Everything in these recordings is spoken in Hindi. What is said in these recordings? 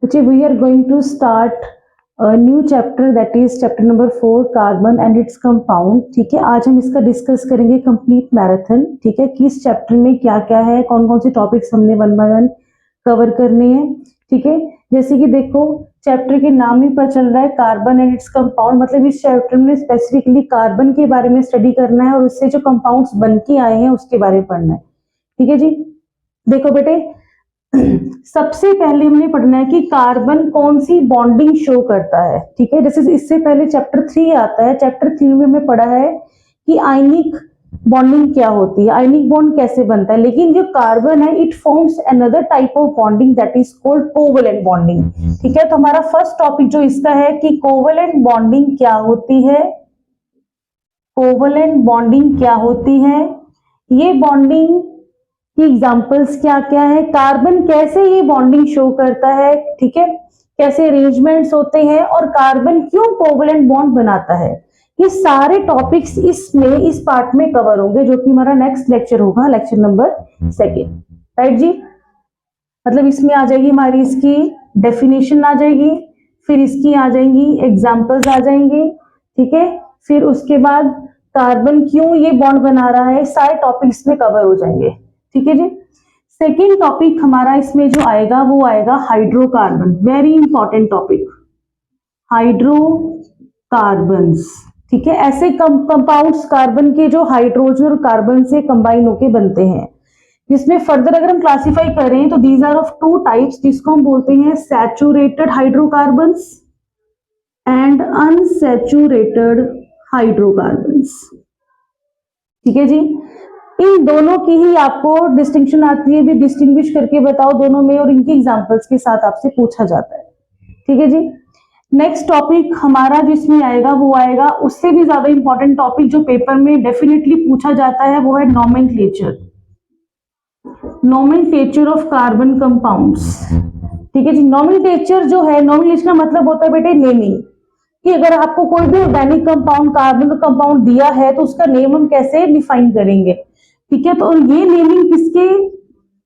Okay, we are going to start a new chapter, that is chapter number 4, carbon and its compound. ठीक है, आज हम इसका डिस्कस करेंगे कंप्लीट मैराथन। ठीक है, कि इस चैप्टर में क्या क्या है, कौन कौन से टॉपिक्स हमने वन बाय वन कवर करने हैं। ठीक है, जैसे कि देखो चैप्टर के नाम ही पर चल रहा है कार्बन एंड इट्स कंपाउंड, मतलब इस चैप्टर में स्पेसिफिकली कार्बन के बारे में स्टडी करना है और उससे जो कंपाउंड्स बन के आए हैं उसके बारे में पढ़ना है। ठीक है जी, देखो बेटे सबसे पहले हमने पढ़ना है कि कार्बन कौन सी बॉन्डिंग शो करता है। ठीक है, जैसे इससे पहले चैप्टर 3 आता है, चैप्टर 3 में हमने पढ़ा है कि आयनिक बॉन्डिंग क्या होती है, आयनिक बॉन्ड कैसे बनता है। लेकिन जो कार्बन है it forms another type of bonding that is called covalent bonding. ठीक है, तो हमारा फर्स्ट टॉपिक जो इसका है कि कोवलेंट बॉन्डिंग क्या होती है, कोवलेंट बॉन्डिंग क्या होती है, ये बॉन्डिंग की एग्जांपल्स क्या क्या है, कार्बन कैसे ये बॉन्डिंग शो करता है। ठीक है, कैसे अरेंजमेंट्स होते हैं और कार्बन क्यों कोवलेंट बॉन्ड बनाता है, ये सारे टॉपिक्स इसमें इस पार्ट में कवर होंगे, जो कि हमारा नेक्स्ट लेक्चर होगा, लेक्चर नंबर 2। राइट जी, मतलब इसमें आ जाएगी हमारी इसकी डेफिनेशन आ जाएगी, फिर इसकी आ जाएंगी एग्जांपल्स आ जाएंगे। ठीक है, फिर उसके बाद कार्बन क्यों ये बॉन्ड बना रहा है, सारे टॉपिक्स में कवर हो जाएंगे। ठीक है जी, सेकेंड टॉपिक हमारा इसमें जो आएगा वो आएगा hydrocarbon, very important topic, hydrocarbons. ठीक है, ऐसे कंपाउंड्स कार्बन के जो हाइड्रोजन और कार्बन से कंबाइन होके बनते हैं, जिसमें फर्दर अगर हम क्लासिफाई करें तो these are of two types, जिसको हम बोलते हैं saturated hydrocarbons and unsaturated hydrocarbons. ठीक है जी, इन दोनों की ही आपको डिस्टिंक्शन आती है, भी डिस्टिंग्विश करके बताओ दोनों में, और इनके एग्जांपल्स के साथ आपसे पूछा जाता है। ठीक है जी, नेक्स्ट टॉपिक हमारा जिसमें आएगा वो आएगा उससे भी ज्यादा इंपॉर्टेंट टॉपिक जो पेपर में डेफिनेटली पूछा जाता है, वो है nomenclature, nomenclature of carbon compounds. ठीक है जी, नोमेनक्लेचर जो है, नोमेनक्लेचर का मतलब होता है बेटे नेमिंग, कि अगर आपको कोई भी ऑर्गेनिक कंपाउंड कार्बन का कंपाउंड दिया है तो उसका नेम हम कैसे डिफाइन करेंगे। ठीक है, तो ये नेमिंग किसके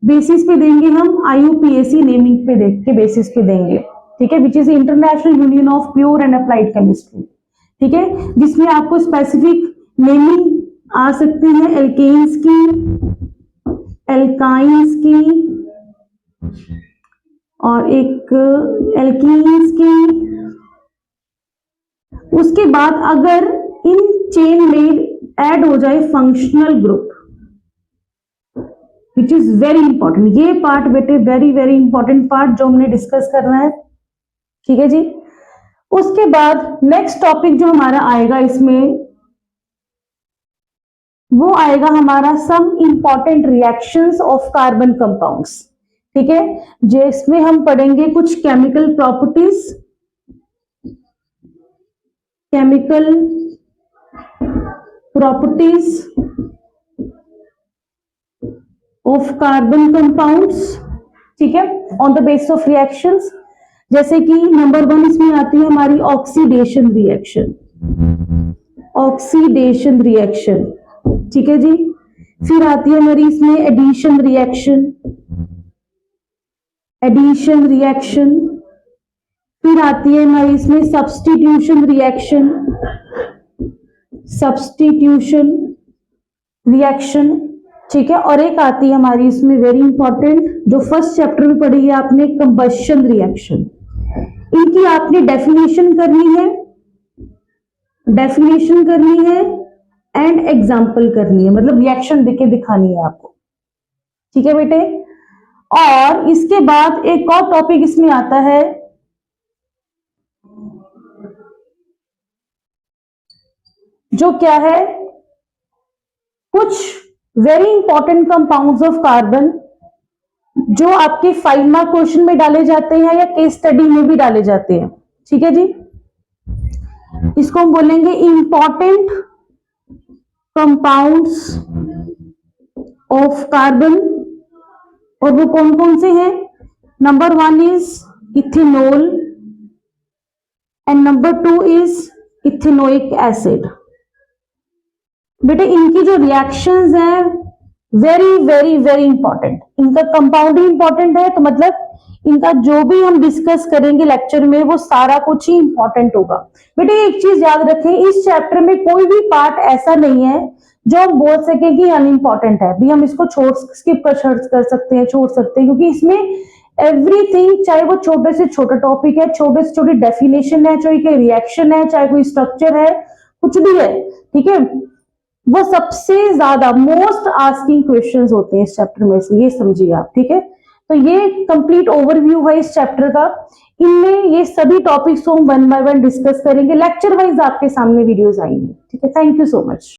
बेसिस पे देंगे हम, आईयूपीएसी नेमिंग पे के बेसिस पे देंगे। ठीक है, which is international union of pure and applied chemistry. ठीक है, जिसमें आपको स्पेसिफिक नेमिंग आ सकती है एल्केन्स की, एल्काइंस की और एक एल्कीन्स की। उसके बाद अगर इन चेन में ऐड हो जाए functional group, which is very important, ये पार्ट बेटे वेरी वेरी इंपॉर्टेंट पार्ट जो हमने डिस्कस करना है। ठीक है जी, उसके बाद नेक्स्ट टॉपिक जो हमारा आएगा इसमें वो आएगा हमारा some important reactions of carbon compounds. ठीक है, जिसमें हम पढ़ेंगे कुछ chemical properties, chemical properties of carbon compounds. ठीक है, on the basis of reactions, जैसे कि नंबर 1 इसमें आती है हमारी ऑक्सीडेशन रिएक्शन, ऑक्सीडेशन रिएक्शन। ठीक है जी, फिर आती है हमारी इसमें एडिशन रिएक्शन, एडिशन रिएक्शन। फिर आती है हमारी इसमें सब्स्टिट्यूशन रिएक्शन, सब्स्टिट्यूशन रिएक्शन। ठीक है, और एक आती है हमारी इसमें वेरी इंपॉर्टेंट, जो फर्स्ट चैप्टर में पढ़ी है आपने, कंबशन रिएक्शन। इनकी आपने डेफिनेशन करनी है, डेफिनेशन करनी है एंड एग्जाम्पल करनी है, मतलब रिएक्शन देके दिखानी है आपको। ठीक है बेटे, और इसके बाद एक और टॉपिक इसमें आता है जो क्या है, कुछ very important compounds of carbon जो आपके 5 मार्क क्वेश्चन में डाले जाते हैं या केस स्टडी में भी डाले जाते हैं। ठीक है जी, इसको हम बोलेंगे इंपॉर्टेंट कंपाउंड्स ऑफ कार्बन, और वो कौन कौन से हैं। Number 1 is ethanol and number 2 is ethanoic acid. बेटे इनकी जो रिएक्शंस हैं वेरी वेरी वेरी इंपॉर्टेंट, इनका कंपाउंड ही इंपॉर्टेंट है, तो मतलब इनका जो भी हम डिस्कस करेंगे लेक्चर में वो सारा कुछ ही इंपॉर्टेंट होगा। बेटे एक चीज याद रखें, इस चैप्टर में कोई भी पार्ट ऐसा नहीं है जो हम बोल सके कि अनइम्पॉर्टेंट है, भी हम इसको स्किप कर सकते हैं, छोड़ सकते हैं, क्योंकि इसमें एवरीथिंग, चाहे वो छोटे से छोटा टॉपिक है, छोटे से छोटी डेफिनेशन है, चाहे कोई रिएक्शन है, चाहे कोई स्ट्रक्चर है, कुछ भी है, ठीक है, वो सबसे ज्यादा मोस्ट आस्किंग क्वेश्चंस होते हैं इस चैप्टर में से, ये समझिए आप, ठीक है। तो ये कंप्लीट ओवरव्यू है इस चैप्टर का। इनमें ये सभी टॉपिक्स को हम वन बाय वन डिस्कस करेंगे, लेक्चर वाइज आपके सामने वीडियोस आएंगे, ठीक है। Thank you so much.